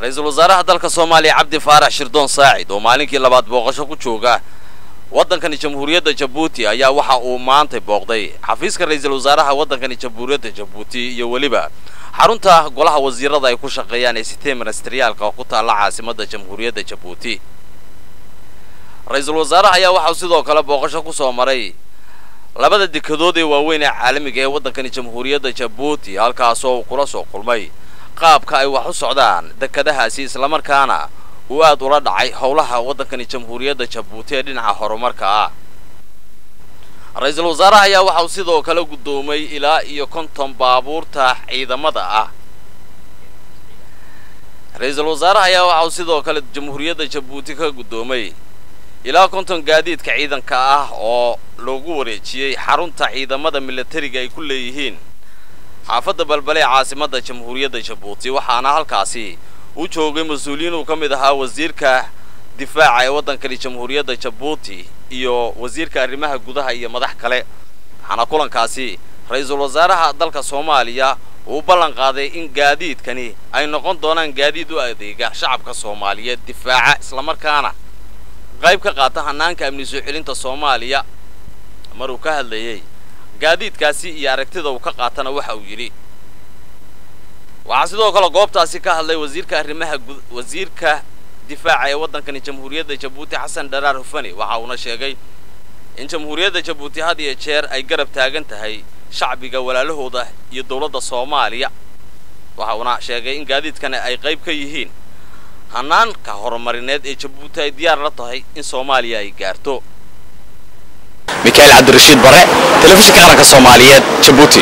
رئيس الوزراء dalka Soomaaliya Cabdi Faarax Shirdoon Saacid oo maalinkii labaad booqasho ku jooga waddankan Jamhuuriyadda Djibouti ayaa waxa uu maanta booqday xafiiska ra'iisul wasaaraha waddankan Jamhuuriyadda Djibouti iyo waliba xarunta golaha wasiirada ay ku shaqeeyaan ee sistem ministerialka ku taala caasimadda Jamhuuriyadda Djibouti. Ra'iisul wasaaraha ayaa waxa uu sidoo kale booqasho ku soo maray labada dikadood ee waaweyn ee caalamiga ee waddankan Jamhuuriyadda Djibouti halkaas oo kula soo kulmay qaabka ay wax u socdaan dekadahaasi isla markaana uu aad ula dhacay howlaha waddankan Jamhuuriyadda Djibouti ee dhinaca horumarka ah. Ra'iisul wasaaraha ayaa waxa uu sidoo kale gudoomay ilaa iyo 50 baabuurta ciidamada ah. Ra'iisul wasaaraha ayaa waxa uu sidoo kale Jamhuuriyadda Djibouti ka gudoomay ilaa 50 gaadiidka ciidanka ah oo loogu wareejiyay xarunta ciidamada militariga ay ku leeyihiin xaafadda balbale caasimadda Jamhuuriyadda Djibouti waxaana halkaasi uu joogay mas'uuliyiin uu kamid ahaa wasiirka difaaca ee waddanka Jamhuuriyadda Djibouti iyo wasiirka arrimaha gudaha iyo madax kale. waxaana kulankaasi ra'iisul wasaaraha dalka Soomaaliya uu ballan qaaday in gaadiidkani ay noqon doonaan gaadiid u adeega shacabka Soomaaliyeed difaaca isla markaana qayb ka qaata hanaanka amni soo xilinta Soomaaliya. maruu ka hadlayay gaadiidkaasi iyo aragtida uu ka qaatana waxa uu yiri waxa sidoo kale goobtaasi ka hadlay wasiirka difaaca ee waddankan Jamhuuriyadda Djibouti Xasan Daraar Hufani waxa uu sheegay in Jamhuuriyadda Djibouti had iyo jeer ay garab taagan tahay shacbiga walaalahooda iyo dawladda Soomaaliya. waxa uu sheegay in gaadiidkan ay qayb ka yihiin hanaanka horumarineed ee Djibouti ay diyaar la tahay in Soomaaliya ay gaarto. Mikael Cabdirashiid Bare, telefishinka qaranka Soomaaliyeed, Djibouti.